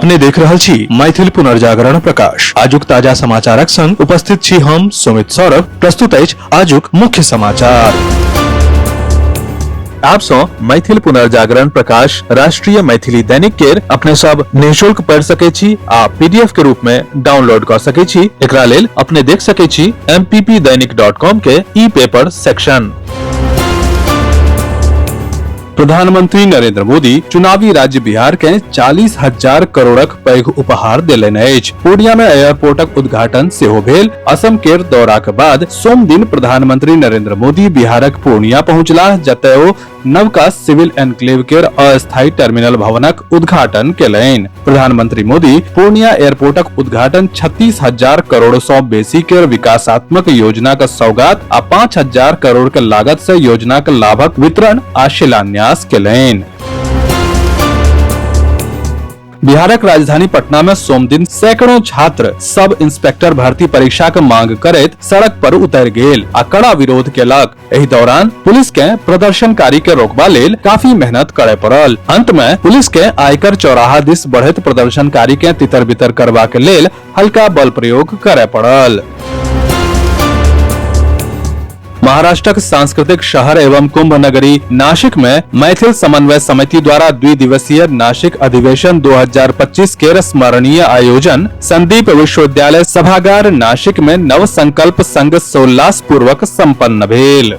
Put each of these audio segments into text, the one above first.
अपने देख रहल छी मैथिल पुनर्जागरण प्रकाश। आजुक ताजा समाचारक संग उपस्थित छी हम सुमित सौरभ। प्रस्तुत अछि आजुक मुख्य समाचार। आप सो मैथिल पुनर्जागरण प्रकाश राष्ट्रीय मैथिली दैनिक केर अपने सब निःशुल्क पढ़ सके छी आ पीडीएफ के रूप में डाउनलोड कर सके छी। एकरा लेल अपने देख सके छी mppdainik.com के ई पेपर सेक्शन। प्रधानमंत्री नरेंद्र मोदी चुनावी राज्य बिहार के 40,000 करोड़क पैघ उपहार देलनि अछि। पूर्णिया में एयरपोर्टक उद्घाटन सेहो भेल। असम केर दौराक बाद सोम दिन प्रधानमंत्री नरेंद्र मोदी बिहारक पूर्णिया पहुंचलाह, जतय ओ नवका सिविल एन्क्लेव केर अस्थायी टर्मिनल भवनक उद्घाटन केलनि। प्रधानमंत्री मोदी पूर्णिया एयरपोर्टक उद्घाटन 36,000 करोड़ सँ बेसी केर विकासात्मक योजनाक सौगात आ 5,000 करोड़ के लागत से योजनाक लाभक वितरण आ शिलान्यास केलनि। बिहारक राजधानी पटना में सोम दिन सैकड़ों छात्र सब इंस्पेक्टर भर्ती परीक्षा के मांग करैत सड़क पर उतर गेल आ कड़ा विरोध केलक। एहि दौरान पुलिस के प्रदर्शनकारी के रोकबा लेल काफी मेहनत करय पड़ल। अंत में पुलिस के आयकर चौराहा दिस बढ़ैत प्रदर्शनकारी के तितर बितर करबा के लेल हल्का बल प्रयोग करय पड़ल। महाराष्ट्रक सांस्कृतिक शहर एवं कुंभ नगरी नासिक में मैथिल समन्वय समिति द्वारा द्विदिवसीय नासिक अधिवेशन 2025 के स्मरणीय आयोजन संदीप विश्वविद्यालय सभागार नासिक में नव संकल्प संग सोल्लास पूर्वक संपन्न भेल।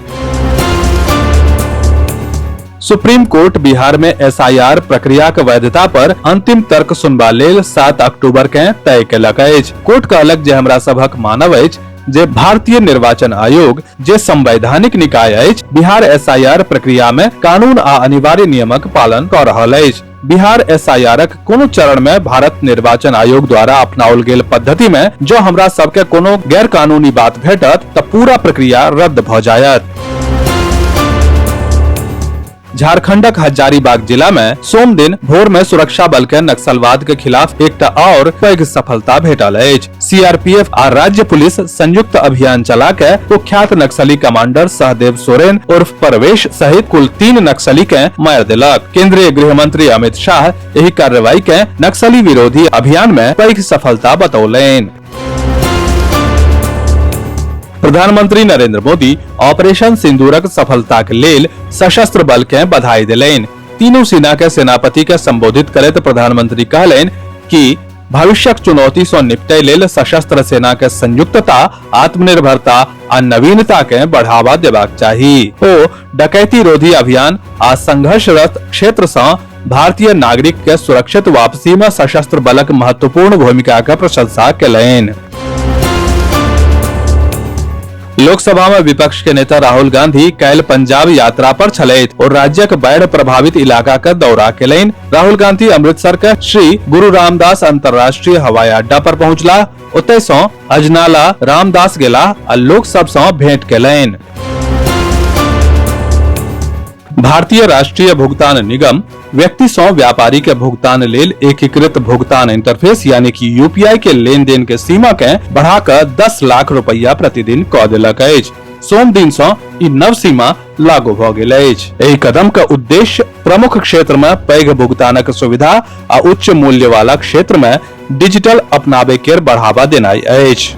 सुप्रीम कोर्ट बिहार में एसआईआर प्रक्रिया के वैधता पर अंतिम तर्क सुनबा लेल 7 अक्टूबर के तय केलक अछि। कोर्ट कहलक जे हमरा सभक मानब अछि जे भारतीय निर्वाचन आयोग जे संवैधानिक निकाय अछि, बिहार एसआईआर प्रक्रिया में कानून आ अनिवार्य नियमक पालन कर रहल अछि। बिहार एसआईआरक कोनो चरण में भारत निर्वाचन आयोग द्वारा अपनाओल गेल पद्धति में जो हमरा सबके कोनो गैर कानूनी बात भेटत त पूरा प्रक्रिया रद्द भ जायत। झारखंडक हजारीबाग जिला में सोम दिन भोर में सुरक्षा बल के नक्सलवाद के खिलाफ एकटा और पैघ सफलता भेटल अछि। सीआरपीएफ आ राज्य पुलिस संयुक्त अभियान चला के कुख्यात नक्सली कमांडर सहदेव सोरेन उर्फ परवेश सहित कुल 3 नक्सली के मार देलक। केंद्रीय गृह मंत्री अमित शाह एहि कार्रवाई के नक्सली विरोधी अभियान में पैघ सफलता बतौलनि। प्रधानमंत्री नरेंद्र मोदी ऑपरेशन सिंदूरक सफलता के लेल सशस्त्र बल के बधाई देलनि। तीनों सेना के सेनापति के संबोधित करैत प्रधानमंत्री कहलनि कि भविष्यक चुनौती से निपटै लेल सशस्त्र सेना के संयुक्तता, आत्मनिर्भरता आ नवीनता के बढ़ावा देबाक चाही। ओ डकैती रोधी अभियान आ संघर्षरत क्षेत्र से भारतीय नागरिक के सुरक्षित वापसी में सशस्त्र बलक महत्वपूर्ण भूमिका के प्रशंसा केलनि। लोकसभा में विपक्ष के नेता राहुल गांधी काल्हि पंजाब यात्रा पर छलैथ और राज्यक बाढ़ प्रभावित इलाका के दौरा केलनि। राहुल गांधी अमृतसर के श्री गुरु रामदास अंतर्राष्ट्रीय हवाई अड्डा पर पहुंचला। ओतय सँ अजनाला रामदास गेला आ लोक सब सँ भेंट केलनि। भारतीय राष्ट्रीय भुगतान निगम व्यक्ति से व्यापारी के भुगतान लेल एकीकृत भुगतान इंटरफेस यानी कि यूपीआई के लेन देन के सीमा के बढ़ाकर 10 लाख रुपया प्रतिदिन क देलक अछि। सोम दिन से ई नव सीमा लागू भ गेल अछि। एहि कदम का उद्देश्य प्रमुख क्षेत्र में पैघ भुगतानक सुविधा आ उच्च मूल्य वाला क्षेत्र में डिजिटल अपनाबे के बढ़ावा देनाइ अछि।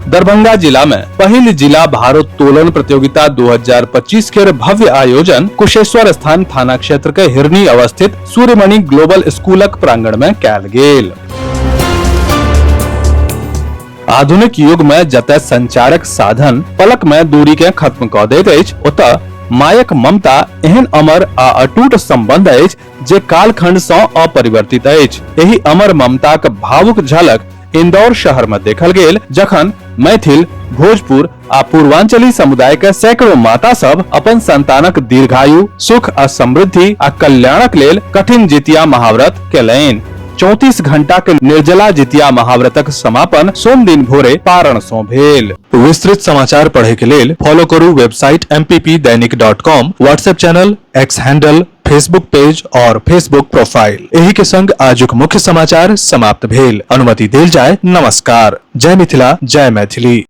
दरभंगा जिला में पहिल जिला भारोत्तोलन प्रतियोगिता 2025 के भव्य आयोजन कुशेश्वर स्थान थाना क्षेत्र के हिरनी अवस्थित सूर्यमणि ग्लोबल स्कूलक प्रांगण में कयल गेल। आधुनिक युग में जतय संचारक साधन पलक में दूरी के खत्म क दैत अछि, ओतय मायक ममता एहन अमर आ अटूट संबंध अछि जे कालखंड सँ अपरिवर्तित अछि। एहि अमर ममताक भावुक झलक इंदौर शहर में देखल गेल, जखन मैथिल, भोजपुर आ पूर्वांचली समुदाय के सैकड़ों माता सब अपन संतानक दीर्घायु, सुख आ समृद्धि आ कल्याणक लेल कठिन जितिया महाव्रत केलनि। 34 घंटा के निर्जला जितिया महाव्रतक समापन सोम दिन भोरे पारण सँ भेल। विस्तृत समाचार पढ़े के लेल फॉलो करू website mppdainik.com, WhatsApp channel, x handle, Facebook page और फेसबुक प्रोफाइल। एही के संग आजुक मुख्य समाचार समाप्त भेल। अनुमति देल जाय। नमस्कार। जय मिथिला, जय मैथिली।